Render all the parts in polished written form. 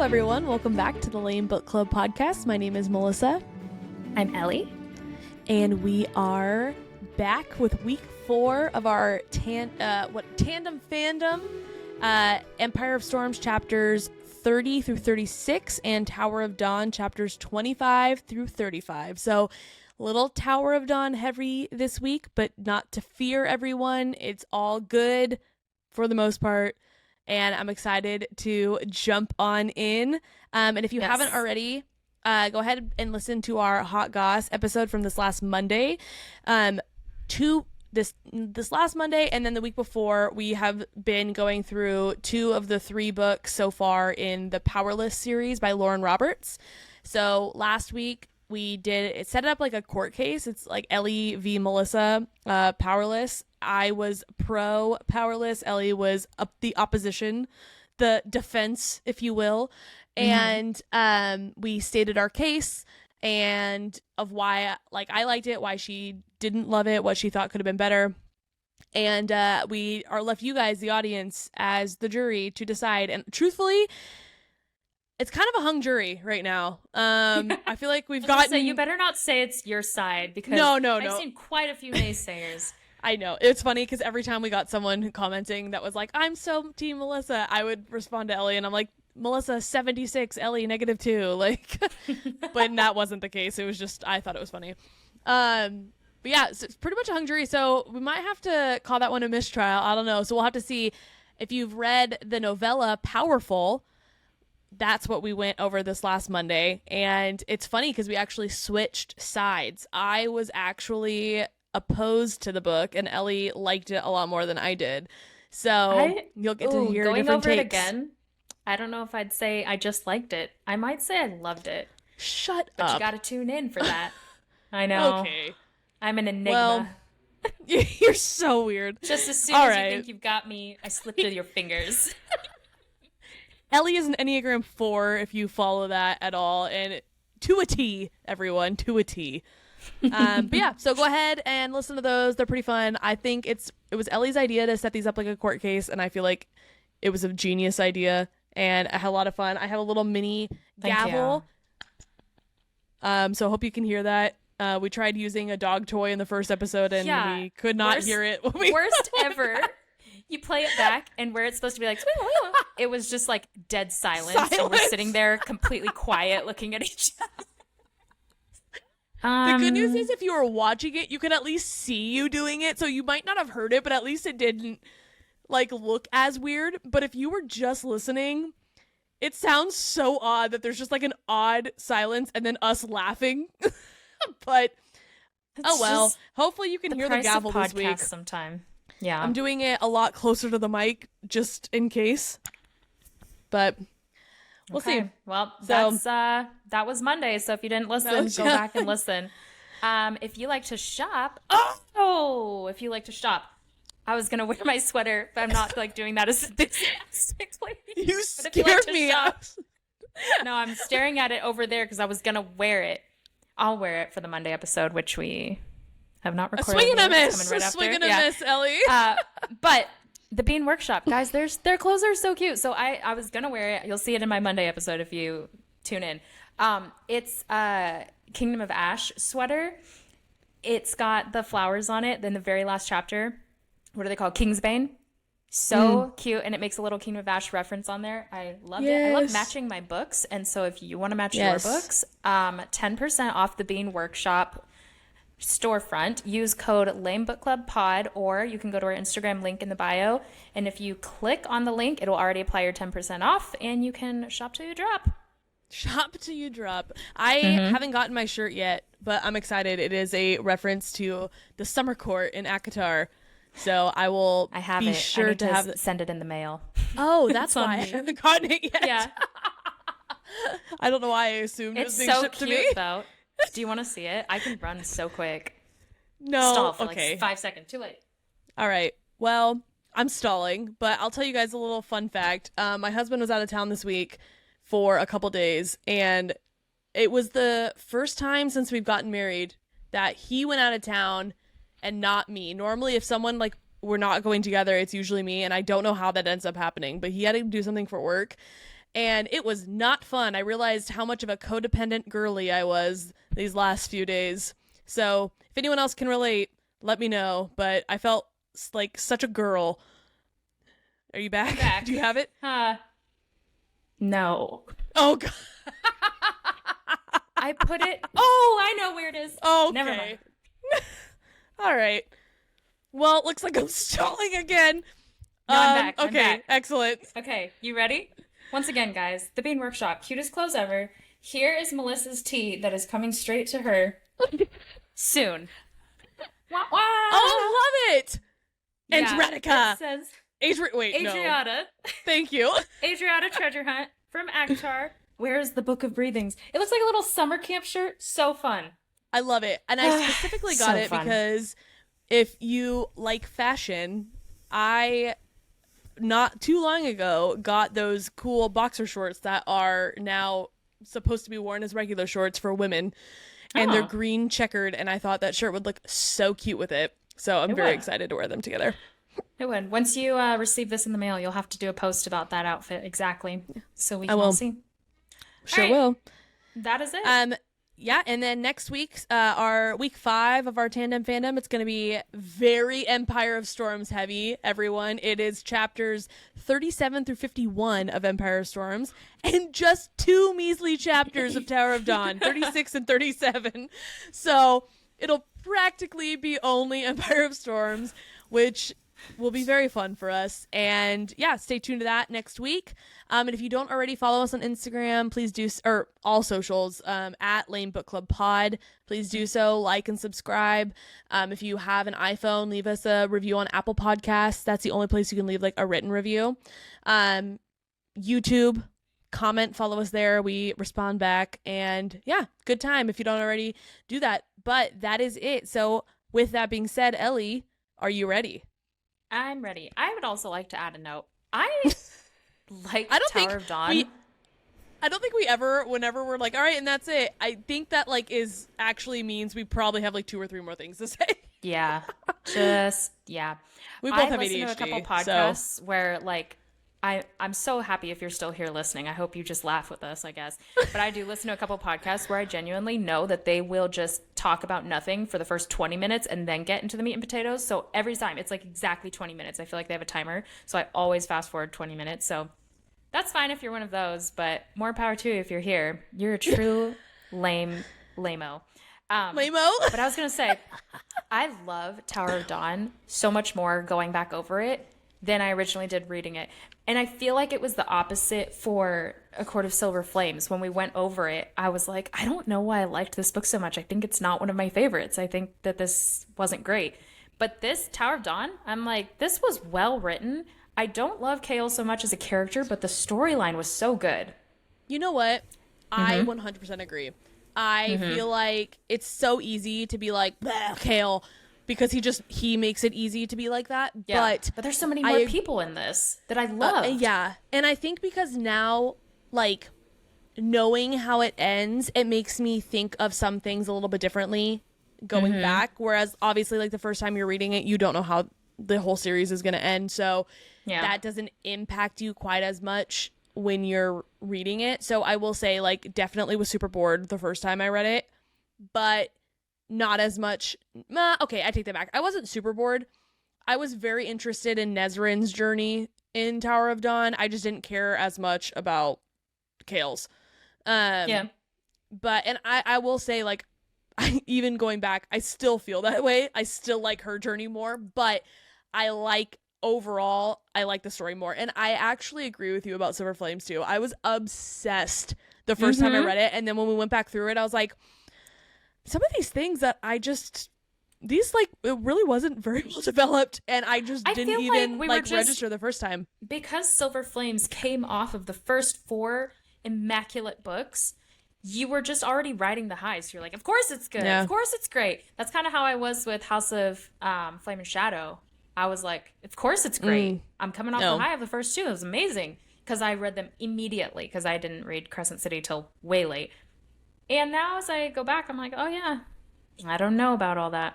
everyone. Welcome back to the L.A.M.E Book Club podcast. My name is Melissa. I'm Ellie. And we are back with week 4 of our Tandem Fandom. Empire of Storms chapters 30 through 36 and Tower of Dawn chapters 25 through 35. So little Tower of Dawn heavy this week, but not to fear, everyone. It's all good for the most part. And I'm excited to jump on in. And if you haven't already, go ahead and listen to our Hot Goss episode from this last Monday. This last Monday and then the week before, we have been going through 2 of the 3 books so far in the Powerless series by Lauren Roberts. So last week it set up like a court case. It's like Ellie v. Melissa, Powerless. I was pro Powerless. Ellie was the opposition, the defense, if you will. And we stated our case and of why I liked it, why she didn't love it, what she thought could have been better. And we are left you guys, the audience, as the jury to decide. And truthfully, it's kind of a hung jury right now. I feel like we've gotten... you better not say it's your side, because no. I've seen quite a few naysayers. I know. It's funny because every time we got someone commenting that was like, I'm so team Melissa, I would respond to Ellie and I'm like, Melissa 76, Ellie -2. But that wasn't the case. It was just, I thought it was funny. But yeah, so it's pretty much a hung jury. So we might have to call that one a mistrial. I don't know. So we'll have to see. If you've read the novella Powerful, that's what we went over this last Monday. And it's funny because we actually switched sides. I was actually opposed to the book and Ellie liked it a lot more than I did. So you'll get to hear going different over takes. It again. I don't know if I'd say I just liked it. I might say I loved it. Shut up. But you gotta tune in for that. I know. Okay. I'm an enigma. Well, you're so weird. Just as soon as you think you've got me, I slip through your fingers. Ellie is an Enneagram 4 if you follow that at all, and to a T, everyone, to a T. But yeah, so go ahead and listen to those. They're pretty fun. I think it was Ellie's idea to set these up like a court case, and I feel like it was a genius idea, and I had a lot of fun. I have a little mini gavel. So I hope you can hear that. We tried using a dog toy in the first episode, and we could not hear it. Worst ever. You play it back, and where it's supposed to be like, it was just like dead silence. And we're sitting there completely quiet, looking at each other. The good news is if you were watching it, you could at least see you doing it, so you might not have heard it, but at least it didn't look as weird. But if you were just listening, it sounds so odd that there's just like an odd silence and then us laughing. But hopefully you can hear the gavel this week sometime. Yeah, I'm doing it a lot closer to the mic just in case, but we'll see. Well, that was Monday, so if you didn't listen, go back and listen. If you like to shop, I was gonna wear my sweater, but I'm not doing that as enthusiastically. You scared me. No, I'm staring at it over there because I was gonna wear it. I'll wear it for the Monday episode, which we have not recorded. A swing and a miss, Ellie. But the Bean Workshop, guys, their clothes are so cute. So I was gonna wear it. You'll see it in my Monday episode if you tune in. It's a Kingdom of Ash sweater. It's got the flowers on it. Then the very last chapter, what are they called? Kingsbane. So cute, and it makes a little Kingdom of Ash reference on there. I loved it. I love matching my books, and so if you want to match your books, 10% off the Bean Workshop storefront. Use code L.A.M.E Book Club Pod, or you can go to our Instagram link in the bio, and if you click on the link, it'll already apply your 10% off, and you can shop till you drop. Shop till you drop. I haven't gotten my shirt yet, but I'm excited. It is a reference to the summer court in Akatar. So I will be sure to have it. Send it in the mail. Oh, that's why I haven't gotten it yet. Yeah. I don't know why I assumed it was being shipped to me. It's so cute, though. Do you want to see it? I can run so quick. No. Stall for 5 seconds. Too late. All right. Well, I'm stalling, but I'll tell you guys a little fun fact. My husband was out of town this week for a couple days, and it was the first time since we've gotten married that he went out of town and not me. Normally, if someone we're not going together, it's usually me, and I don't know how that ends up happening, but he had to do something for work. and it was not fun. I realized how much of a codependent girly I was these last few days. So if anyone else can relate, let me know. But I felt like such a girl. Are you back? I'm back. Do you have it? No. Oh, God. I put it. Oh, I know where it is. Okay. Never mind. All right. Well, it looks like I'm stalling again. No, I'm back. Okay, I'm back. Excellent. Okay, you ready? Once again, guys, the Bean Workshop, cutest clothes ever. Here is Melissa's tea that is coming straight to her soon. Wah, wah. Oh, I love it. And Radica. It says Wait, no. Adriata. Thank you. Adriata Treasure Hunt from Akhtar. Where is the Book of Breathings? It looks like a little summer camp shirt. So fun. I love it. And I specifically got it fun. because if you like fashion, I not too long ago got those cool boxer shorts that are now supposed to be worn as regular shorts for women. And they're green checkered, and I thought that shirt would look so cute with it. So I'm very excited to wear them together. It would. Once you receive this in the mail, you'll have to do a post about that outfit exactly, so we can all see. Sure will. That is it. Yeah, and then next week's our week 5 of our Tandem Fandom, it's going to be very Empire of Storms heavy, everyone. It is chapters 37 through 51 of Empire of Storms, and just 2 measly chapters of Tower of Dawn, 36 and 37. So it'll practically be only Empire of Storms, which will be very fun for us. And yeah, stay tuned to that next week. And if you don't already follow us on Instagram, please do, or all socials, at L.A.M.E Book Club Pod. Please do so. Like and subscribe. If you have an iPhone, leave us a review on Apple Podcasts. That's the only place you can leave like a written review. YouTube, comment, follow us there. We respond back. And yeah, good time if you don't already do that. But that is it. So with that being said, Ellie, are you ready? I'm ready. I would also like to add a note. I like Tower of Dawn. I don't think we ever, whenever we're like, all right, and that's it. I think that like is actually means we probably have like 2 or 3 more things to say. Yeah. We both have listened ADHD. to a couple podcasts where like I'm so happy if you're still here listening. I hope you just laugh with us, I guess. But I do listen to a couple podcasts where I genuinely know that they will just talk about nothing for the first 20 minutes and then get into the meat and potatoes. So every time it's like exactly 20 minutes. I feel like they have a timer. So I always fast forward 20 minutes. So that's fine if you're one of those, but more power to you if you're here. You're a true lame-o. Lame-o? But I was going to say, I love Tower of Dawn so much more going back over it than I originally did reading it. And I feel like it was the opposite for A Court of Silver Flames. When we went over it, I was like, I don't know why I liked this book so much. I think it's not one of my favorites. I think that this wasn't great. But this Tower of Dawn, I'm like, this was well written. I don't love Chaol so much as a character, but the storyline was so good. You know what? I 100% agree. I feel like it's so easy to be like, Chaol, because he makes it easy to be like that. Yeah. But there's so many more people in this that I love. Yeah. And I think because now, like, knowing how it ends, it makes me think of some things a little bit differently going back. Whereas obviously, like, the first time you're reading it, you don't know how the whole series is going to end. So that doesn't impact you quite as much when you're reading it. So I will say, like, definitely was super bored the first time I read it. But not as much. Okay, I take that back. I wasn't super bored. I was very interested in Nezrin's journey in Tower of Dawn. I just didn't care as much about Chaol's. But, and I will say, like, even going back, I still feel that way. I still like her journey more, but overall, I like the story more. And I actually agree with you about Silver Flames too. I was obsessed the first time I read it. And then when we went back through it, I was like, some of these things that it really wasn't very well developed, and I just didn't even register the first time. Because Silver Flames came off of the first 4 immaculate books, you were just already riding the highs. So you're like, of course it's good. Yeah. Of course it's great. That's kind of how I was with House of Flame and Shadow. I was like, of course it's great. I'm coming off the high of the first 2. It was amazing. Because I read them immediately, because I didn't read Crescent City till way late. And now as I go back, I'm like, oh yeah, I don't know about all that.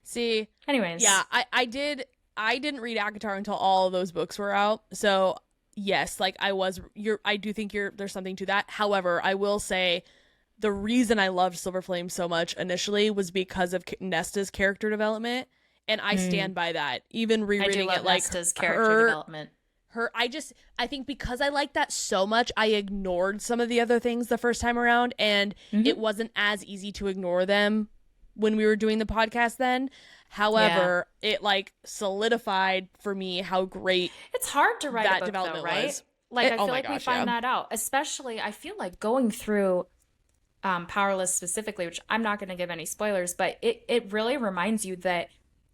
See, anyways, yeah, I didn't read ACOTAR until all of those books were out. So yes, like I do think there's something to that. However, I will say the reason I loved Silver Flame so much initially was because of Nesta's character development, and I stand by that. Even rereading it, like Nesta's character development. I think because I liked that so much, I ignored some of the other things the first time around, and it wasn't as easy to ignore them when we were doing the podcast then. However, it like solidified for me how great it's hard to write that a book, development though, right? was. Like I feel like we find that out, especially I feel like going through Powerless specifically, which I'm not going to give any spoilers, but it really reminds you that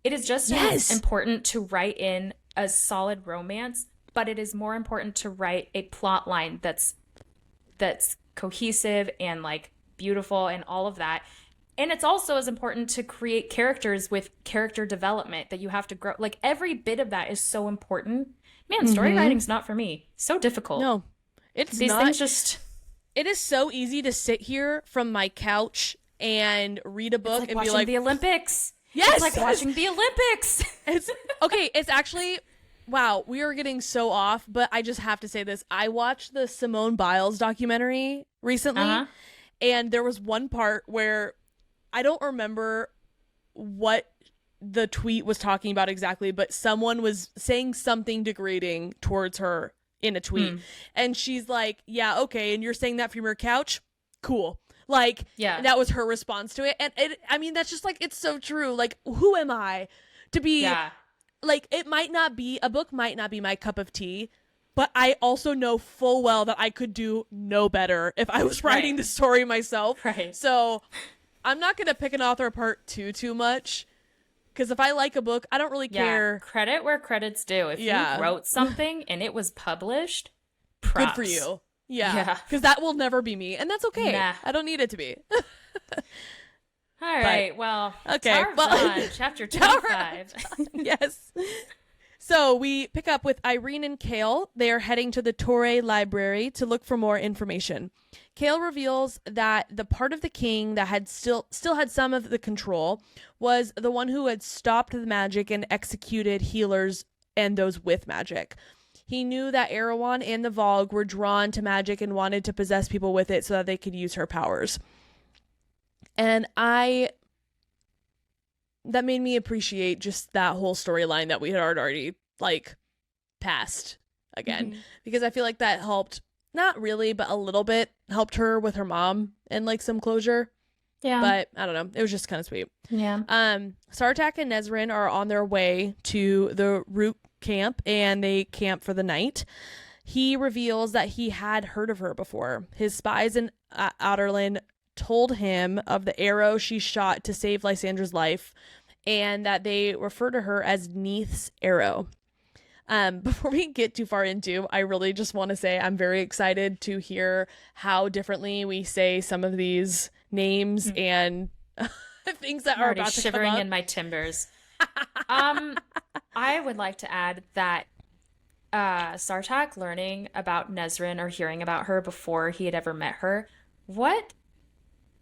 it is just as important to write in a solid romance, but it is more important to write a plot line that's cohesive and like beautiful and all of that. And it's also as important to create characters with character development that you have to grow. Like every bit of that is so important. Man, story writing's not for me. So difficult. No, it's These not. things just... It is so easy to sit here from my couch and read a book and be like, the Olympics. Yes, it's like watching the Olympics. It's okay. It's actually, wow, we are getting so off, but I just have to say this. I watched the Simone Biles documentary recently, and there was one part where I don't remember what the tweet was talking about exactly, but someone was saying something degrading towards her in a tweet. And she's like, yeah, okay, and you're saying that from your couch? Cool. Like, that was her response to it. And I mean, that's just like, it's so true. Like, who am I to be like, a book might not be my cup of tea, but I also know full well that I could do no better if I was writing the story myself. Right. So I'm not going to pick an author apart too much. Because if I like a book, I don't really care. Credit where credit's due. If you wrote something and it was published, props. Good for you. Yeah. Because that will never be me. And that's okay. Nah. I don't need it to be. All right. Well, okay. Chapter 25. Yes. So we pick up with Irene and Kale. They are heading to the Torre Library to look for more information. Kale reveals that the part of the king that had still had some of the control was the one who had stopped the magic and executed healers and those with magic. He knew that Erewhon and the Valg were drawn to magic and wanted to possess people with it so that they could use her powers. And that made me appreciate just that whole storyline that we had already like passed again, because I feel like that helped, not really, but a little bit helped her with her mom and like some closure. Yeah. But I don't know. It was just kind of sweet. Yeah. Sartak and Nezrin are on their way to the Root camp and they camp for the night. He reveals that he had heard of her before. His spies in Outerland told him of the arrow she shot to save Lysandra's life, and that they refer to her as Neith's arrow. Before we get too far into, I really just want to say I'm very excited to hear how differently we say some of these names and things that are about to come up. Shivering in my timbers. I would like to add that Sartak learning about Nezrin or hearing about her before he had ever met her, what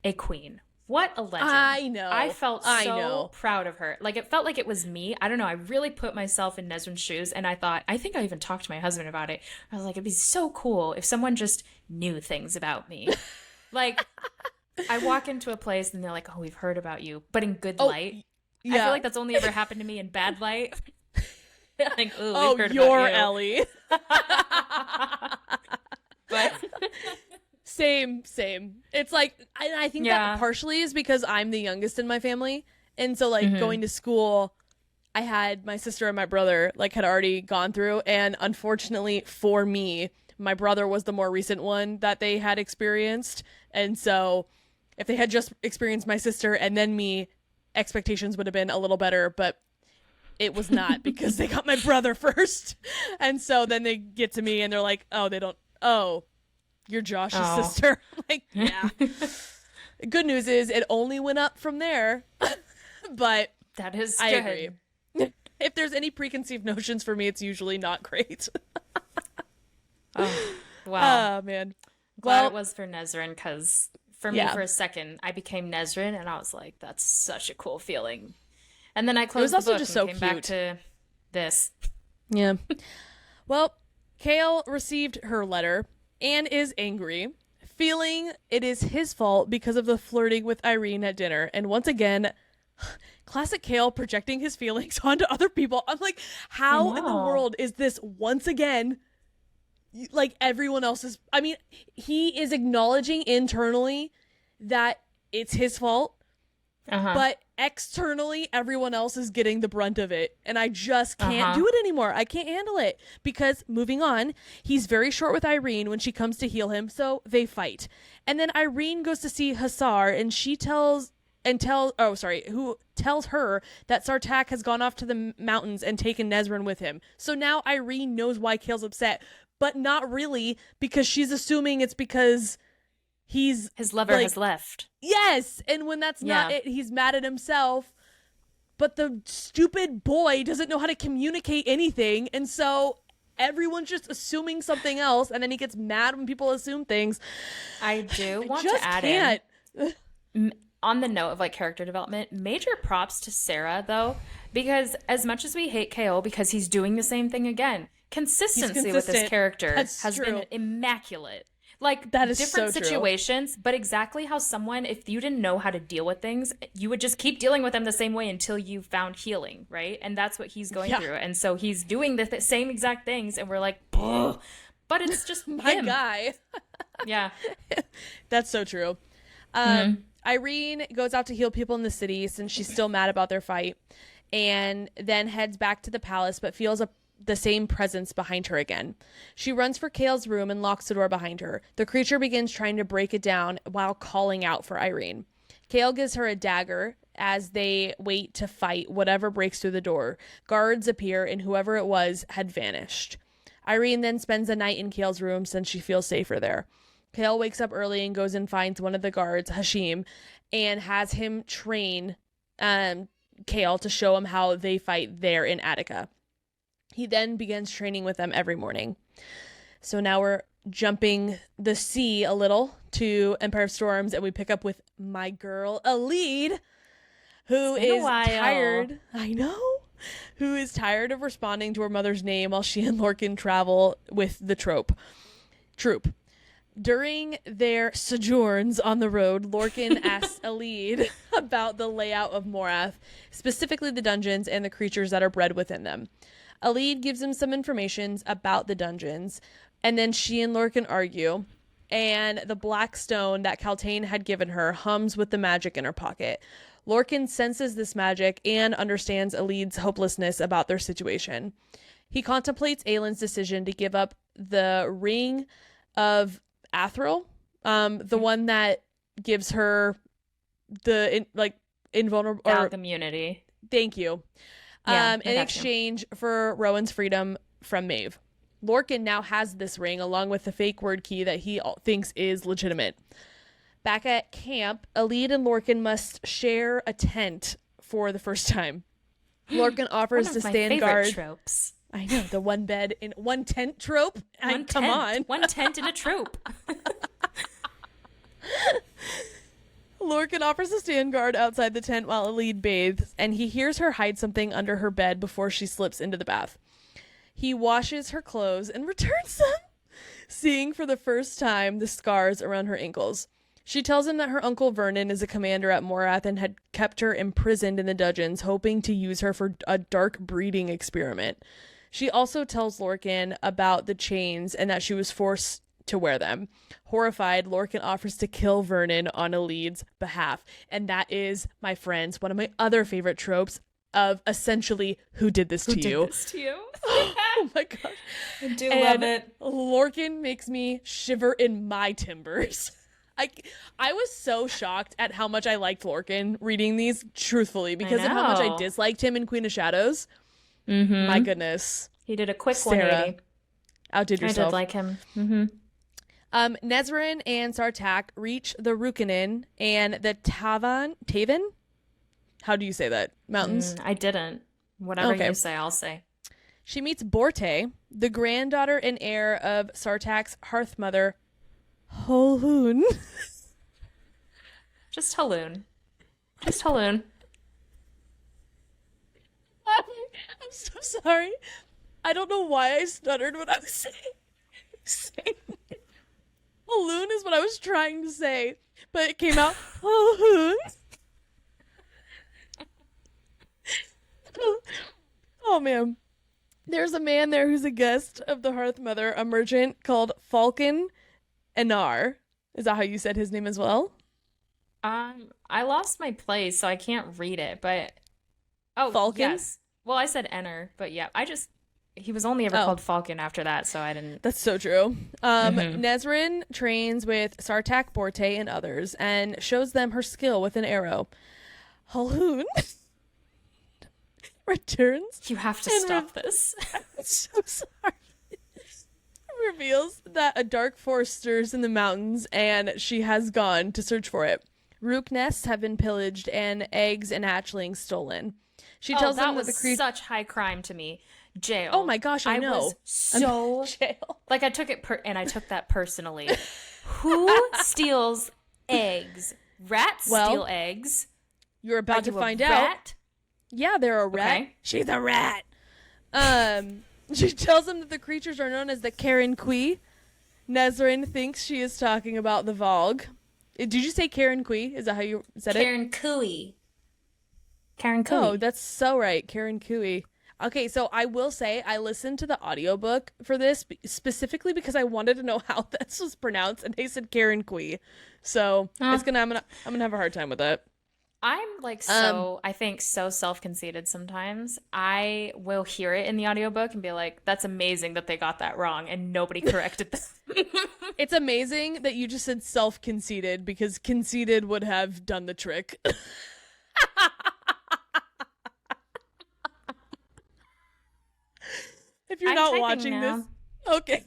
a queen. What a legend. I know. I felt so proud of her. Like, it felt like it was me. I don't know. I really put myself in Nezrin's shoes, and I think I even talked to my husband about it. I was like, it'd be so cool if someone just knew things about me. Like, I walk into a place, and they're like, oh, we've heard about you, but in good light. Yeah. I feel like that's only ever happened to me in bad light. Like, ooh, we've heard you're about you. Ellie. But... Same. It's like, I think that partially is because I'm the youngest in my family. And so like going to school, I had my sister and my brother like had already gone through. And unfortunately for me, my brother was the more recent one that they had experienced. And so if they had just experienced my sister and then me, expectations would have been a little better. But it was not because they got my brother first. And so then they get to me and they're like, you're Josh's sister. Like, yeah. Good news is it only went up from there. But that is I good. agree. If there's any preconceived notions for me, it's usually not great. Oh, wow. Oh, man. Glad it was for Nezrin, because for me, for a second, I became Nezrin, and I was like, that's such a cool feeling. And then I closed the book and came back to this. Yeah. Well, Chaol received her letter and is angry, feeling it is his fault because of the flirting with Irene at dinner. And once again, classic Chaol projecting his feelings onto other people. I'm like, how in the world is this once again like everyone else's? I mean, he is acknowledging internally that it's his fault, but externally everyone else is getting the brunt of it, and I just can't do it anymore. I can't handle it. Because moving on, he's very short with Irene when she comes to heal him, so they fight. And then Irene goes to see Hussar, and she tells her that Sartaq has gone off to the mountains and taken Nesrin with him. So now Irene knows why Chaol's upset, but not really, because she's assuming it's because his lover has left. Yes, and when that's not it, he's mad at himself. But the stupid boy doesn't know how to communicate anything, and so everyone's just assuming something else, and then he gets mad when people assume things. I do want to add in, on the note of like character development, major props to Sarah though, because as much as we hate Chaol because he's doing the same thing again, consistency with this character has been immaculate. Like, that is different situations, but exactly how someone, if you didn't know how to deal with things, you would just keep dealing with them the same way until you found healing, right? And that's what he's going through. And so he's doing the same exact things, and we're like, ugh. But it's just my him. Guy. Yeah. That's so true. Irene goes out to heal people in the city since she's still mad about their fight, and then heads back to the palace, but feels the same presence behind her again. She runs for Chaol's room and locks the door behind her. The creature begins trying to break it down while calling out for Irene. Chaol gives her a dagger as they wait to fight whatever breaks through the door. Guards appear, and whoever it was had vanished. Irene then spends the night in Chaol's room since she feels safer there. Chaol wakes up early and goes and finds one of the guards, Hashim, and has him train Chaol to show him how they fight there in Attica. He then begins training with them every morning. So now we're jumping the sea a little to Empire of Storms, and we pick up with my girl, Aelin, who is tired. I know. Who is tired of responding to her mother's name while she and Lorcan travel with the troop. During their sojourns on the road, Lorcan asks Aelin about the layout of Morath, specifically the dungeons and the creatures that are bred within them. Aelin gives him some information about the dungeons, and then she and Lorcan argue, and the black stone that Kaltain had given her hums with the magic in her pocket. Lorcan senses this magic and understands Aelin's hopelessness about their situation. He contemplates Aelin's decision to give up the ring of Athril, the one that gives her the invulnerable Valg immunity. Thank you. In exchange for Rowan's freedom from Maeve. Lorcan now has this ring along with the fake word key that he thinks is legitimate. Back at camp, Aelin and Lorcan must share a tent for the first time. Lorcan offers to stand guard. Tropes. I know, the one bed in one tent trope. Come on. One tent in a trope. Lorcan offers to stand guard outside the tent while Aelin bathes, and he hears her hide something under her bed before she slips into the bath. He washes her clothes and returns them, seeing for the first time the scars around her ankles. She tells him that her uncle Vernon is a commander at Morath and had kept her imprisoned in the dungeons, hoping to use her for a dark breeding experiment. She also tells Lorcan about the chains and that she was forced to wear them. Horrified, Lorcan offers to kill Vernon on Aelin's behalf. And that is, my friends, one of my other favorite tropes of essentially, who did this to you? Who did this to you? Oh my gosh. I do love it. Lorcan makes me shiver in my timbers. I was so shocked at how much I liked Lorcan reading these, truthfully, because of how much I disliked him in Queen of Shadows. Mm-hmm. My goodness. He did a quick Sarah, 180. Outdid yourself. I did like him. Mm-hmm. Nesrin and Sartaq reach the Rukanin and the Tavan? How do you say that? Mountains? I didn't. Whatever you say, I'll say. She meets Borte, the granddaughter and heir of Sartaq's hearth mother, Holhoon. Just Haloon. Just Haloon. I'm so sorry. I don't know why I stuttered when I was saying Balloon is what I was trying to say, but it came out Balloon. Oh man. There's a man there who's a guest of the Hearth Mother, a merchant called Falcon Enar. Is that how you said his name as well? I lost my place, so I can't read it, but Falcon? yes. Well, I said Enner, but yeah, he was only ever called Falcon after that, so I didn't. That's so true. Nezrin trains with Sartak, Borte, and others, and shows them her skill with an arrow. Halhoun returns. You have to stop this. I'm so sorry. Reveals that a dark force stirs in the mountains, and she has gone to search for it. Rook nests have been pillaged, and eggs and hatchlings stolen. She tells them that the creature. Such high crime to me. Jail. Oh my gosh, I know. Was so jail. Like I took it and I took that personally. Who steals eggs? Rats steal eggs. You're about to find out. Rat? Yeah, they're a rat. Okay. She's a rat. She tells them that the creatures are known as the Karen Kui. Nezrin thinks she is talking about the Valg. Did you say Karen Kui? Is that how you said it? Karen Kui. Karen Kui. Oh, that's so right. Karen Kui. Okay, so I will say I listened to the audiobook for this specifically because I wanted to know how this was pronounced, and they said Karen Kui. So I'm gonna have a hard time with that. I'm like I think so self-conceited sometimes. I will hear it in the audiobook and be like, that's amazing that they got that wrong and nobody corrected them. It's amazing that you just said self-conceited because conceited would have done the trick. If you're not watching this. Okay.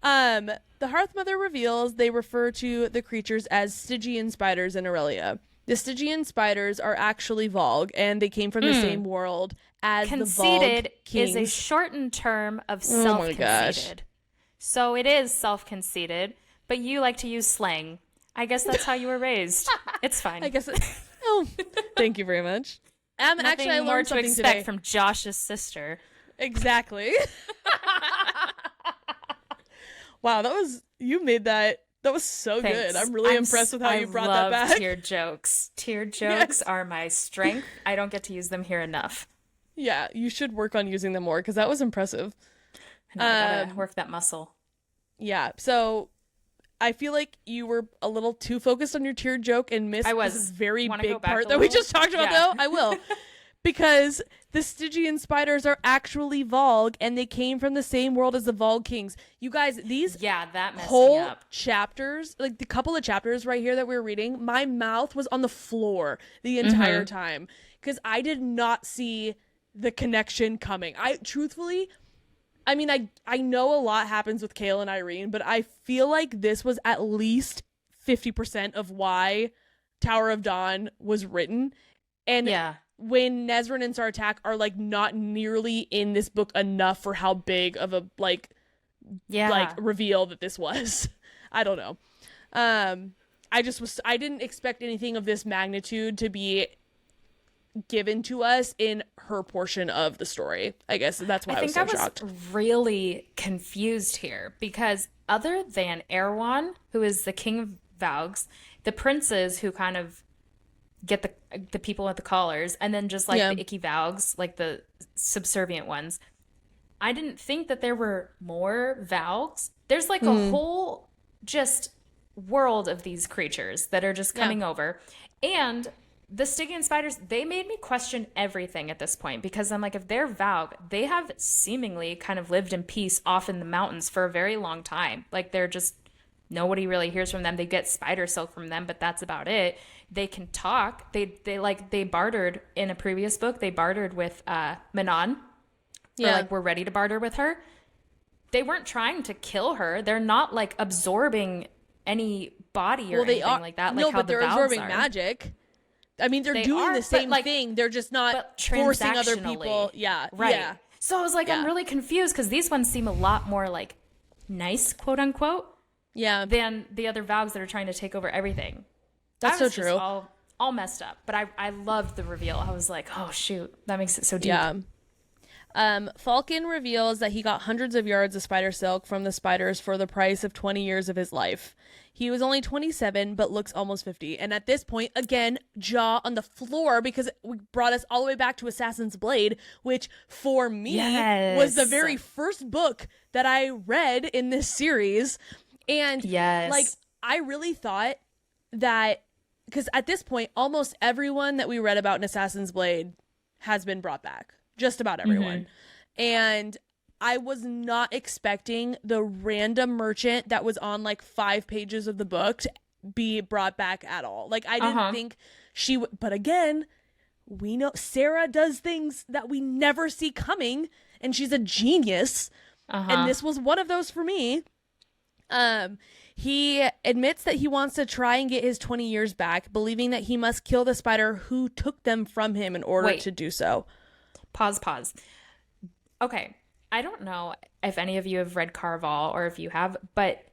The Hearth Mother reveals they refer to the creatures as Stygian spiders in Aurelia. The Stygian spiders are actually Valg, and they came from the same world as the Valg Conceited kings. is a shortened term of self-conceited. So it is self-conceited, but you like to use slang. I guess that's how you were raised. It's fine. I guess. Oh, thank you very much. Actually, I learned something today from Josh's sister. Exactly. Wow, you made that. That was so Thanks. good. I'm really impressed with how you brought that back. Tear jokes. Tear jokes are my strength. I don't get to use them here enough. Yeah, you should work on using them more because that was impressive. I know, I gotta work that muscle. Yeah, so I feel like you were a little too focused on your tear joke and missed this very big part that we just talked about, though. I will. Because the Stygian spiders are actually Valg, and they came from the same world as the Valg kings. You guys, these that messed whole me up. chapters, like the couple of chapters right here that we were reading, my mouth was on the floor the entire time because I did not see the connection coming. I mean, I know a lot happens with Kale and Irene, but I feel like this was at least 50% of why Tower of Dawn was written. And when Nezrin and Sartak are like not nearly in this book enough for how big of a like reveal that this was. I don't know. I didn't expect anything of this magnitude to be given to us in her portion of the story. I guess that's why I was so shocked. I was really confused here because other than Erwan, who is the king of Valgs, the princes who kind of get the people with the collars, and then just like the icky Valgs, like the subservient ones. I didn't think that there were more Valgs. There's like a whole just world of these creatures that are just coming over. And the Stygian spiders, they made me question everything at this point because I'm like, if they're Valg, they have seemingly kind of lived in peace off in the mountains for a very long time. Like they're just, nobody really hears from them. They get spider silk from them, but that's about it. They can talk. They bartered in a previous book. They bartered with Manon. Yeah. Or like, we're ready to barter with her. They weren't trying to kill her. They're not like absorbing any body or anything like that. Like no, how but they're absorbing magic. I mean, they're doing the same thing. They're just not forcing other people. Yeah. Right. Yeah. So I was like, I'm really confused because these ones seem a lot more like nice, quote unquote. Yeah. Than the other Valgs that are trying to take over everything. That's so true. All messed up. But I loved the reveal. I was like, oh shoot, that makes it so deep. Yeah. Falcon reveals that he got hundreds of yards of spider silk from the spiders for the price of 20 years of his life. He was only 27, but looks almost 50. And at this point, again, jaw on the floor, because it brought us all the way back to Assassin's Blade, which for me was the very first book that I read in this series. And like, I really thought that, because at this point, almost everyone that we read about in Assassin's Blade has been brought back. Just about everyone. And I was not expecting the random merchant that was on like 5 pages of the book to be brought back at all. Like, I didn't think she would. But again, we know Sarah does things that we never see coming, and she's a genius. And this was one of those for me. He admits that he wants to try and get his 20 years back, believing that he must kill the spider who took them from him in order to do so. Pause. Okay. I don't know if any of you have read Carval or if you have, but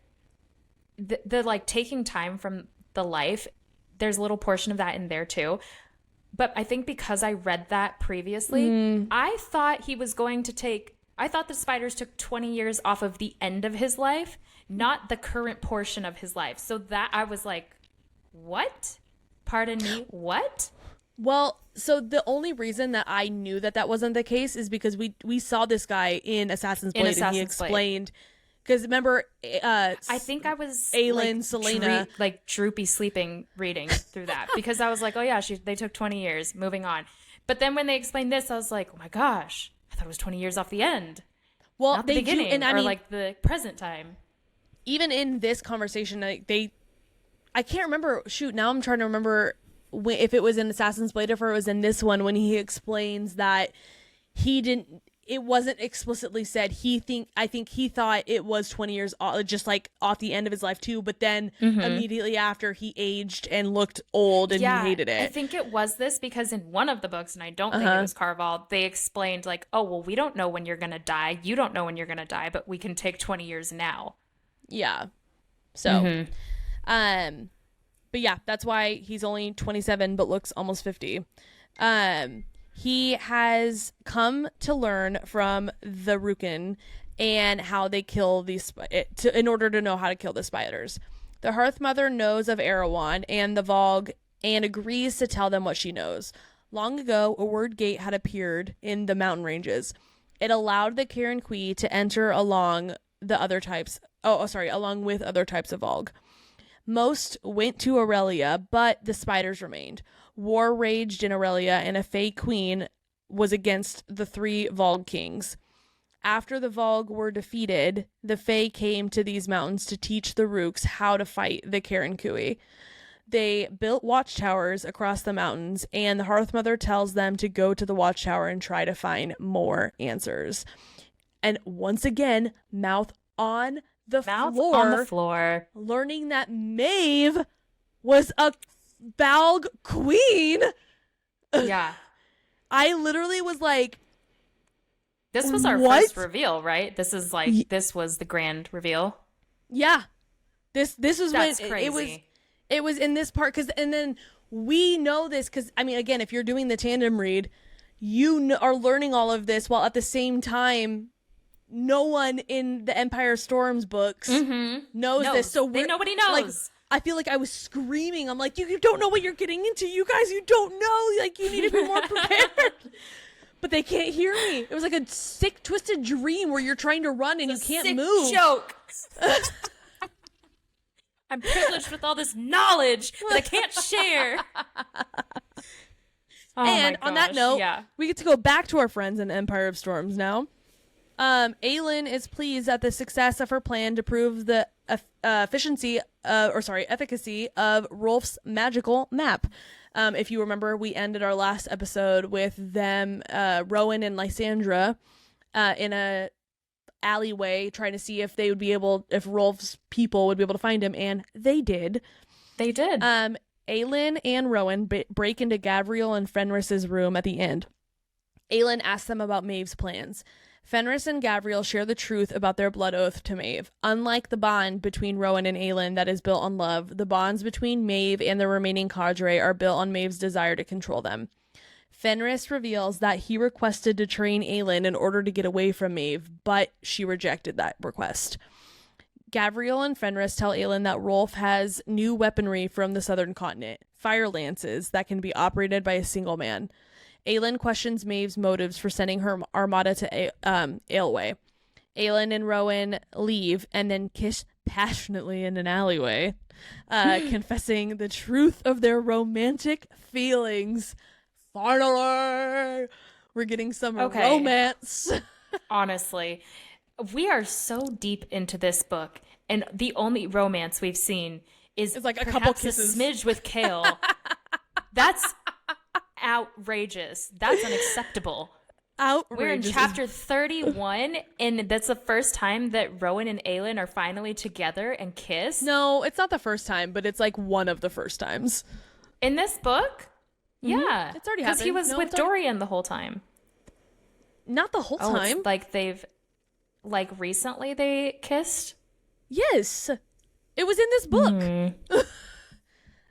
the like taking time from the life, there's a little portion of that in there too. But I think because I read that previously, I thought the spiders took 20 years off of the end of his life, not the current portion of his life. So that I was like, what? Pardon me, what? Well, so the only reason that I knew that that wasn't the case is because we saw this guy in Assassin's Blade, and he explained, because remember, I think I was Aelin, like, Selena, droopy sleeping reading through that because I was like, oh yeah, they took 20 years, moving on. But then when they explained this, I was like, oh my gosh, I thought it was 20 years off the end. Well, not the beginning, and I mean, like the present time. Even in this conversation, I can't remember. Shoot, now I'm trying to remember if it was in Assassin's Blade or if it was in this one, when he explains that it wasn't explicitly said. I think he thought it was 20 years just like off the end of his life too, but then immediately after he aged and looked old and he hated it. I think it was this because in one of the books, and I don't think it was Carval, they explained like, oh, well, we don't know when you're going to die. You don't know when you're going to die, but we can take 20 years now. Yeah. So, but yeah, that's why he's only 27 but looks almost 50. He has come to learn from the Rukin and how they kill these in order to know how to kill the spiders. The Hearth Mother knows of Erewhon and the Valg and agrees to tell them what she knows. Long ago, a word gate had appeared in the mountain ranges. It allowed the Karen Kui to enter along with other types of Valg. Most went to Aurelia, but the spiders remained. War raged in Aurelia, and a Fey queen was against the 3 Valg kings. After the Valg were defeated, the Fey came to these mountains to teach the Rooks how to fight the Karen Kui. They built watchtowers across the mountains, and the Hearth Mother tells them to go to the watchtower and try to find more answers. And once again, mouth on the floor, learning that Maeve was a Valg queen. Yeah. I literally was like, this was our first reveal, right? This was the grand reveal. Yeah. This was That's when crazy. It was in this part, and then we know this because, I mean, again, if you're doing the tandem read, you are learning all of this while at the same time no one in the Empire Storms books knows this. So nobody knows. Like, I feel like I was screaming. I'm like, you don't know what you're getting into. You guys, you don't know. Like, you need to be more prepared. But they can't hear me. It was like a sick, twisted dream where you're trying to run and you can't move. Joke. I'm privileged with all this knowledge that I can't share. And on that note, we get to go back to our friends in Empire of Storms now. Aelin is pleased at the success of her plan to prove the efficacy of Rolf's magical map. If you remember, we ended our last episode with them, Rowan and Lysandra, in a alleyway trying to see if Rolf's people would be able to find him, and they did. They did. Aelin and Rowan break into Gavriel and Fenris's room at the end. Aelin asks them about Maeve's plans. Fenris and Gavriel share the truth about their blood oath to Maeve. Unlike the bond between Rowan and Aelin that is built on love, the bonds between Maeve and the remaining cadre are built on Maeve's desire to control them. Fenris reveals that he requested to train Aelin in order to get away from Maeve, but she rejected that request. Gavriel and Fenris tell Aelin that Rolf has new weaponry from the southern continent, fire lances that can be operated by a single man. Aelin questions Maeve's motives for sending her armada to Aelway. Aelin and Rowan leave and then kiss passionately in an alleyway, confessing the truth of their romantic feelings. Finally, we're getting some romance. Honestly, we are so deep into this book, and the only romance we've seen is it's like a perhaps couple kisses. A smidge with Kale. That's outrageous. That's unacceptable. Outrageous. We're in chapter 31, and that's the first time that Rowan and Aelin are finally together and kiss. No, it's not the first time, but it's like one of the first times. In this book? Mm-hmm. Yeah. It's already happened. Because he was with Dorian the whole time. Not the whole time. It's like they've, like recently they kissed? Yes. It was in this book. No,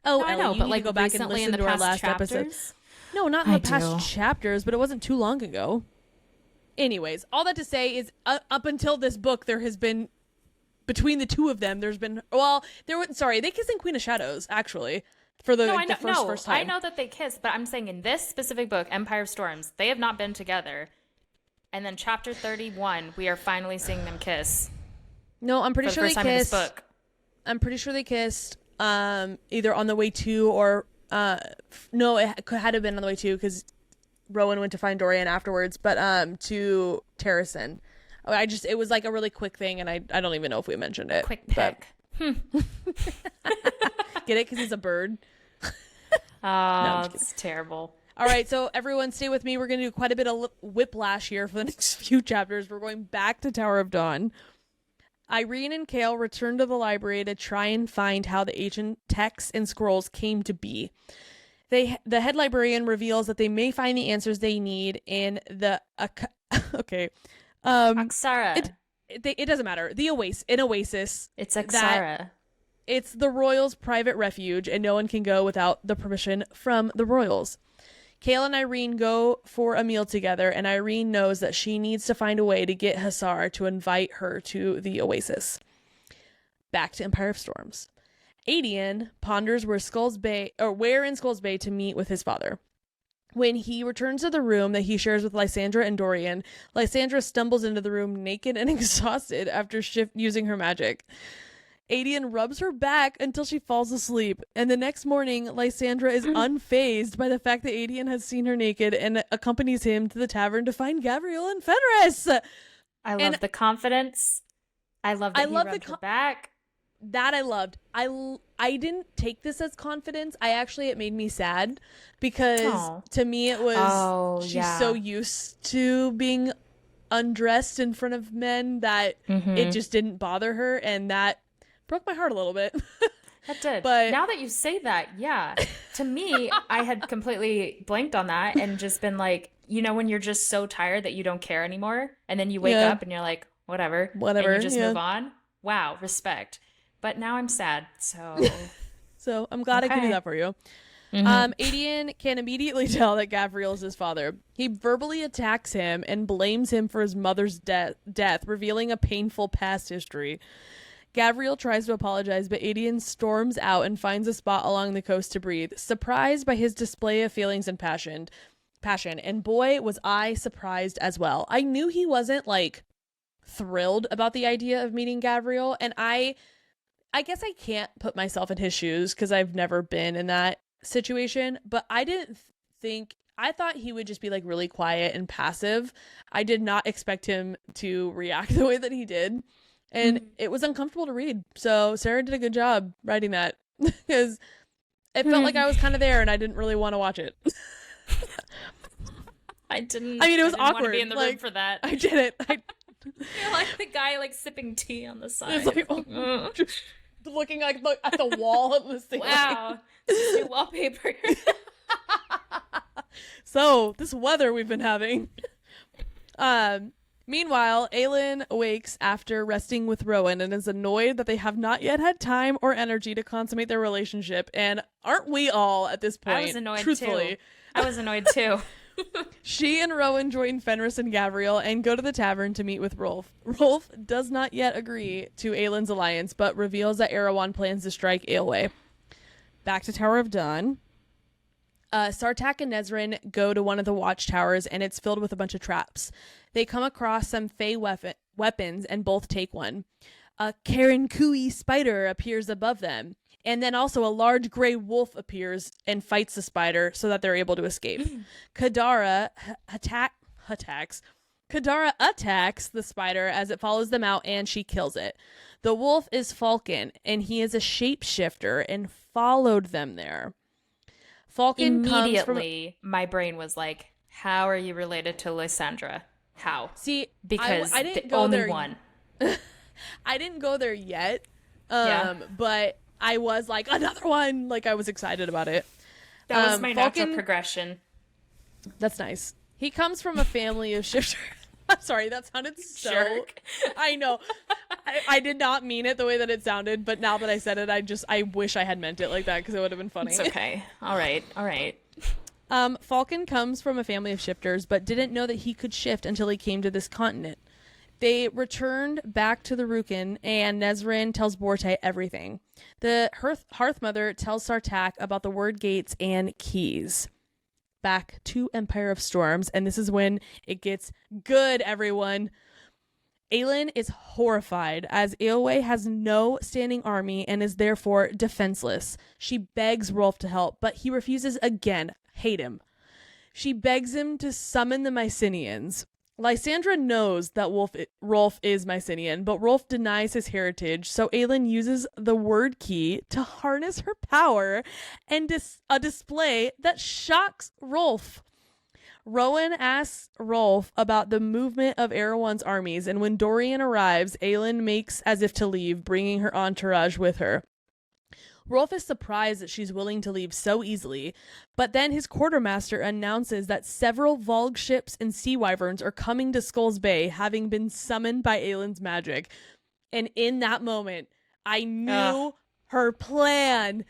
I Ellie, know, you but need like to go back and recently listen in the to our past last chapters? episode. No, not in the past chapters, but it wasn't too long ago. Anyways, all that to say is up until this book, there has been, between the two of them, there's been, they kissed in Queen of Shadows, actually, for the, first time. I know that they kissed, but I'm saying in this specific book, Empire of Storms, they have not been together. And then chapter 31, we are finally seeing them kiss. No, I'm pretty sure they kissed. In this book. I'm pretty sure they kissed either on the way to or no, it had to have been on the way to because Rowan went to find Dorian afterwards, but to Terrasen. It was like a really quick thing, and I don't even know if we mentioned it. Quick pick. Get it? Because he's a bird. It's terrible. All right, so everyone stay with me. We're going to do quite a bit of whiplash here for the next few chapters. We're going back to Tower of Dawn. Irene and Kale return to the library to try and find how the ancient texts and scrolls came to be. The head librarian reveals that they may find the answers they need in the Axara. It doesn't matter. An oasis. It's Axara. It's the royals' private refuge, and no one can go without the permission from the royals. Kale and Irene go for a meal together, and Irene knows that she needs to find a way to get Hussar to invite her to the oasis. Back to Empire of Storms. Aelin ponders where in Skulls Bay to meet with his father. When he returns to the room that he shares with Lysandra and Dorian, Lysandra stumbles into the room naked and exhausted after using her magic. Aelin rubs her back until she falls asleep, and the next morning, Lysandra is unfazed by the fact that Aelin has seen her naked and accompanies him to the tavern to find Gavriel and Fenris. I love the confidence. I love that he rubbed her back. That I loved. I didn't take this as confidence. It made me sad because to me it was she's so used to being undressed in front of men that it just didn't bother her, and that broke my heart a little bit. That did. But now that you say that, yeah. To me, I had completely blanked on that and just been like, when you're just so tired that you don't care anymore, and then you wake up and you're like, whatever, and you just move on. Wow, respect. But now I'm sad, so... So I'm glad I could do that for you. Aelin can immediately tell that Gavriel is his father. He verbally attacks him and blames him for his mother's death, revealing a painful past history. Gavriel tries to apologize, but Aelin storms out and finds a spot along the coast to breathe, surprised by his display of feelings and passion. And boy, was I surprised as well. I knew he wasn't, thrilled about the idea of meeting Gavriel, and I guess I can't put myself in his shoes because I've never been in that situation, but I thought he would just be really quiet and passive. I did not expect him to react the way that he did, and it was uncomfortable to read. So Sarah did a good job writing that because it felt like I was kind of there and I didn't really want to watch it. I didn't. I mean, it was awkward. Want to be in the room for that. I didn't. You're like the guy sipping tea on the side. It's looking at the wall of the ceiling. Wow, this is new wallpaper. So this weather we've been having. Meanwhile, Aelin awakes after resting with Rowan and is annoyed that they have not yet had time or energy to consummate their relationship. And aren't we all at this point? I was annoyed truthfully? too. I was annoyed too. She and Rowan join Fenris and Gavriel and go to the tavern to meet with Rolf. Rolf does not yet agree to Aelin's alliance, but reveals that Erawan plans to strike Aelwë. Back to Tower of Dawn. Sartaq and Nezrin go to one of the watchtowers, and it's filled with a bunch of traps. They come across some Fey weapons and both take one. A Karen Kui spider appears above them, and then also a large gray wolf appears and fights the spider so that they're able to escape. Kadara attacks the spider as it follows them out, and she kills it. The wolf is Falcon, and he is a shapeshifter and followed them there. Falcon Immediately, my brain was like, how are you related to Lysandra? How? See, because I didn't the go only there. one. I didn't go there yet, Yeah. but I was like, another one. Like, I was excited about it. That was my Falcon, natural progression. That's nice. He comes from a family of shifters. I'm sorry, that sounded so... Jerk. I know. I did not mean it the way that it sounded, but now that I said it, I wish I had meant it like that because it would have been funny. It's okay. All right. Falcon comes from a family of shifters, but didn't know that he could shift until he came to this continent. They returned back to the Rukin, and Nezrin tells Borte everything. The Hearth Mother tells Sartaq about the word gates and keys. Back to Empire of Storms, and this is when it gets good, everyone. Aelin is horrified as Aelwë has no standing army and is therefore defenseless. She begs Rolf to help, but he refuses again. Hate him. She begs him to summon the Mycenians. Lysandra knows that Rolf is Mycenian, but Rolf denies his heritage, so Aelin uses the word key to harness her power and a display that shocks Rolf. Rowan asks Rolf about the movement of Erawan's armies, and when Dorian arrives, Aelin makes as if to leave, bringing her entourage with her. Rolf is surprised that she's willing to leave so easily, but then his quartermaster announces that several Valg ships and sea wyverns are coming to Skull's Bay, having been summoned by Aelin's magic. And in that moment, I knew her plan.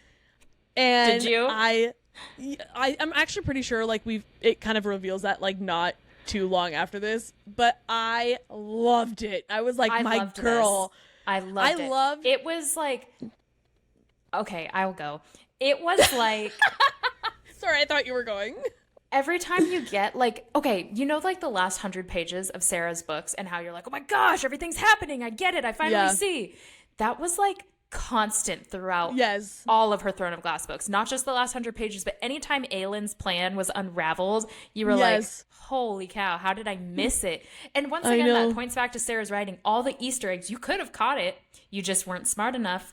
And did you? I'm actually pretty sure like it kind of reveals that like not too long after this, but I loved it. I was like, my girl. I loved it. It was like, okay, I'll go. It was like, sorry, I thought you were going. Every time you get like, okay, you know, like the last 100 pages of Sarah's books and how you're like, oh my gosh, everything's happening. I get it. I finally see. That was like constant throughout all of her Throne of Glass books, not just the last 100 pages, but anytime Aelin's plan was unraveled, you were like, holy cow, how did I miss it? And once again, that points back to Sarah's writing. All the Easter eggs, you could have caught it, you just weren't smart enough.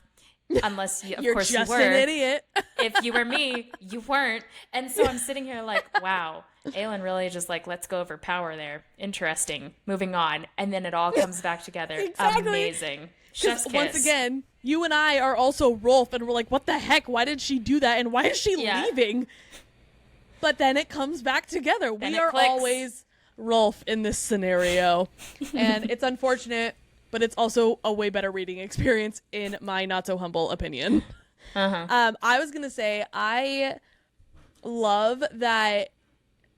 Unless you, of course, just you were an idiot. If you were me, you weren't. And so I'm sitting here like, wow, Aelin really just like lets go of her power there. Interesting. Moving on. And then it all comes back together. Exactly. Amazing. Chef's kiss. Once again, you and I are also Rolf, and we're like, what the heck? Why did she do that? And why is she leaving? But then it comes back together. We are always Rolf in this scenario. And it's unfortunate, but it's also a way better reading experience in my not so humble opinion. I was gonna say I love that,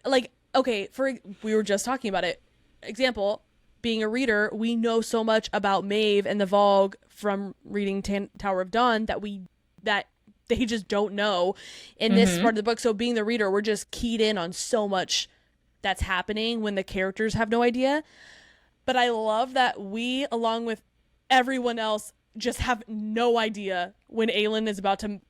like, okay, we were just talking about it. Example, being a reader, we know so much about Maeve and the Valg from reading Tower of Dawn that they just don't know in this part of the book. So being the reader, we're just keyed in on so much that's happening when the characters have no idea. But I love that we, along with everyone else, just have no idea when Aelin is about to...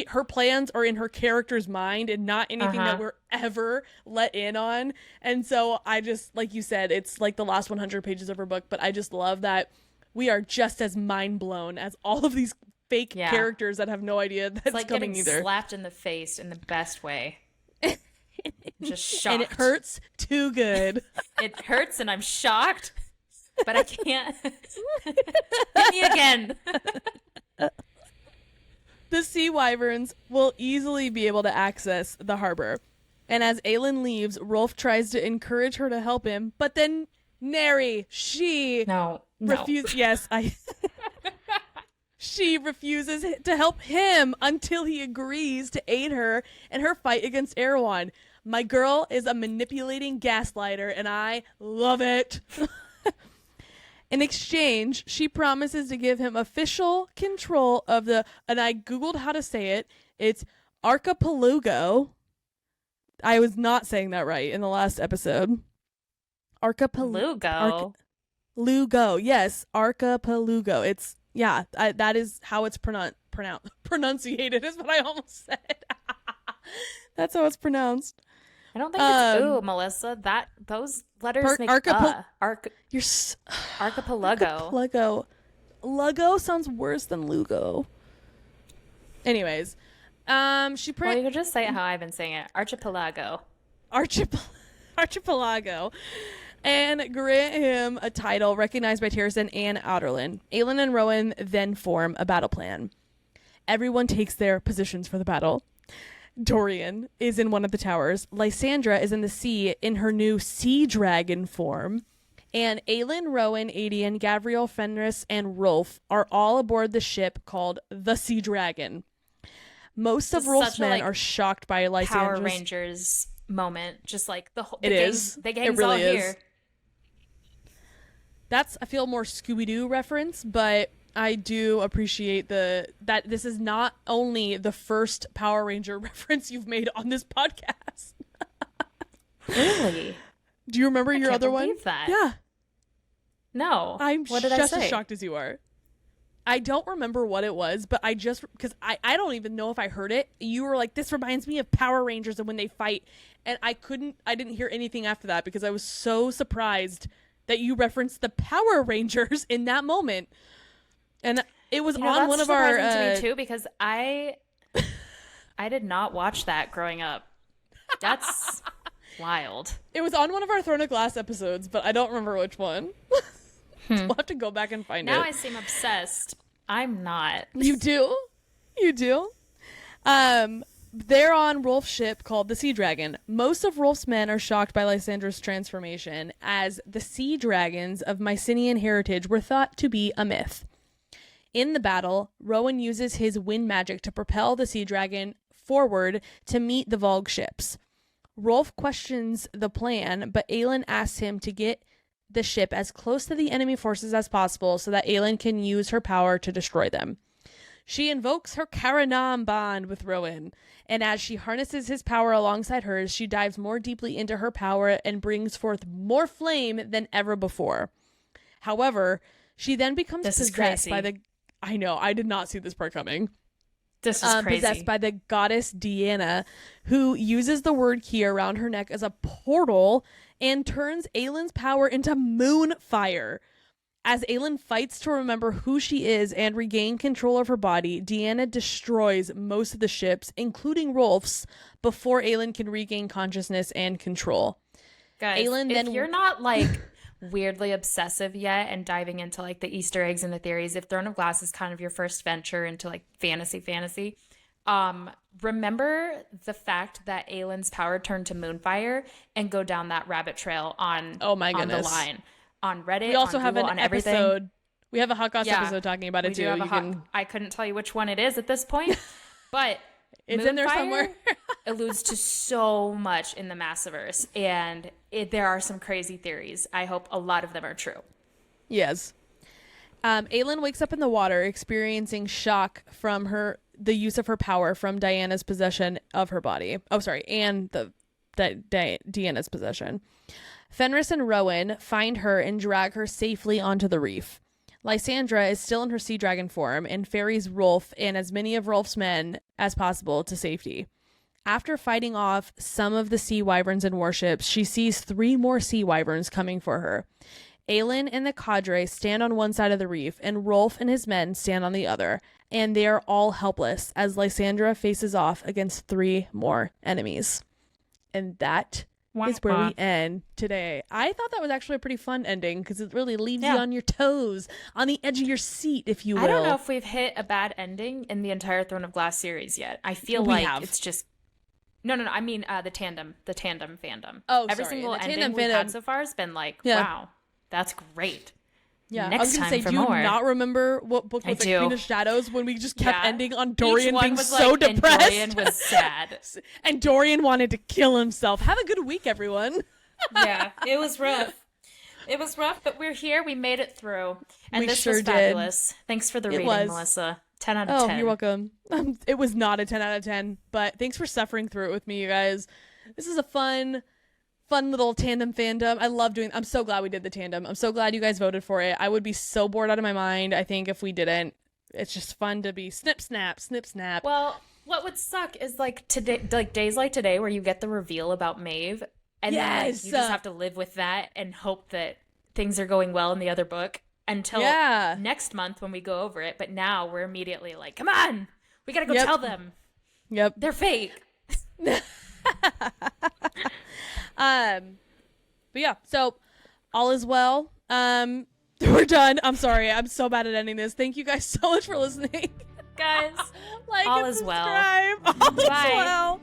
her plans are in her character's mind and not anything that we're ever let in on. And so I just, like you said, it's like the last 100 pages of her book, but I just love that we are just as mind blown as all of these fake characters that have no idea that's like coming either. Slapped in the face in the best way. Just shocked. And it hurts too good. It hurts and I'm shocked. But I can't. Hit me again. The Sea Wyverns will easily be able to access the harbor. And as Aelin leaves, Rolf tries to encourage her to help him, but then Nary, she No. Yes, she refuses to help him until he agrees to aid her in her fight against Erewhon. My girl is a manipulating gaslighter, and I love it. In exchange, she promises to give him official control of and I googled how to say it. It's archipelago. I was not saying that right in the last episode. Lugo. Yes, archipelago. It's that is how it's pronunciated is what I almost said. That's how it's pronounced. I don't think it's ooh, Melissa. Those letters make archipelago. Archipelago. Lugo sounds worse than Lugo. Anyways, well, you could just say it how I've been saying it. Archipelago. Archipelago. And grant him a title recognized by Terrasen and Outerland. Aelin and Rowan then form a battle plan. Everyone takes their positions for the battle. Dorian is in one of the towers. Lysandra is in the sea in her new sea dragon form. And Aelin, Rowan, Adian, Gavriel, Fenris, and Rolf are all aboard the ship called the Sea Dragon. Most of Rolf's men are shocked by Lysandra's Power Rangers moment. Just like the gang's really all here. That's, I feel, more Scooby-Doo reference, but I do appreciate that this is not only the first Power Ranger reference you've made on this podcast. Really? Do you remember your other one? That. Yeah. No. What did I say? As shocked as you are. I don't remember what it was, but because I don't even know if I heard it. You were like, this reminds me of Power Rangers and when they fight. And I didn't hear anything after that because I was so surprised that you referenced the Power Rangers in that moment. And it was on one of our to me too, because I did not watch that growing up. That's wild. It was on one of our Throne of Glass episodes, but I don't remember which one. We'll have to go back and find it. Now I seem obsessed. I'm not. You do? You do? They're on Rolf's ship called the Sea Dragon. Most of Rolf's men are shocked by Lysandra's transformation, as the Sea Dragons of Mycenaean heritage were thought to be a myth. In the battle, Rowan uses his wind magic to propel the Sea Dragon forward to meet the Valg ships. Rolf questions the plan, but Aelin asks him to get the ship as close to the enemy forces as possible so that Aelin can use her power to destroy them. She invokes her Karanam bond with Rowan, and as she harnesses his power alongside hers, she dives more deeply into her power and brings forth more flame than ever before. However, she then becomes possessed by the... I know, I did not see this part coming. This is crazy. Possessed by the goddess Deanna, who uses the word key around her neck as a portal and turns Aelin's power into moon fire. As Aelin fights to remember who she is and regain control of her body, Deanna destroys most of the ships, including Rolf's, before Aelin can regain consciousness and control. Guys, if you're not like weirdly obsessive yet and diving into like the Easter eggs and the theories, if Throne of Glass is kind of your first venture into like fantasy, remember the fact that Aelin's power turned to moonfire and go down that rabbit trail on the line. On Reddit, we also on have Google, an on everything. episode. We have a Hot Goss episode talking about it too. I couldn't tell you which one it is at this point, but it's in there somewhere. Alludes to so much in the Massiverse, and there are some crazy theories. I hope a lot of them are true. Yes. Aelin wakes up in the water, experiencing shock from the use of her power from Diana's possession of her body. Oh, sorry, and Deanna's possession. Fenris and Rowan find her and drag her safely onto the reef. Lysandra is still in her sea dragon form and ferries Rolf and as many of Rolf's men as possible to safety. After fighting off some of the sea wyverns and warships, she sees 3 more sea wyverns coming for her. Aelin and the cadre stand on one side of the reef, and Rolf and his men stand on the other, and they are all helpless as Lysandra faces off against 3 more enemies. And that is where we end today. I thought that was actually a pretty fun ending because it really leaves you on your toes, on the edge of your seat, if you will. I don't know if we've hit a bad ending in the entire Throne of Glass series yet. I feel it's just... No. I mean the tandem fandom. Oh, Every sorry. single ending we've had so far has been like, wow. That's great. Yeah, Next I was gonna time say, for do you more. not remember what book I was do. Queen of Shadows when we just kept Yeah. ending on Dorian Each one being was so like, depressed? And Dorian was sad. And Dorian wanted to kill himself. Have a good week, everyone. Yeah, it was rough. It was rough, but we're here. We made it through. And We this sure was did. fabulous. Thanks for the reading, was. Melissa. 10 out of 10. Oh, you're welcome. It was not a 10 out of 10, but thanks for suffering through it with me, you guys. This is a fun little tandem fandom. I love doing. I'm so glad we did the tandem. I'm so glad you guys voted for it. I would be so bored out of my mind, I think, if we didn't. It's just fun to be snip, snap, snip, snap. Well, what would suck is like today, like days like today, where you get the reveal about Maeve, and then like, you just have to live with that and hope that things are going well in the other book until next month when we go over it. But now we're immediately like, come on, we gotta go tell them. Yep, they're fake. But yeah, so all is well. We're done. I'm sorry. I'm so bad at ending this. Thank you guys so much for listening. Guys, like all and is well. subscribe. All is Bye. well.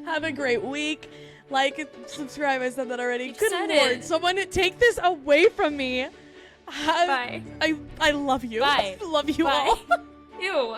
Have a great week. Like and subscribe. I said that already. You Good said Lord. it. Someone take this away from me. Bye. I love you. Bye. I love you Bye. all. Ew.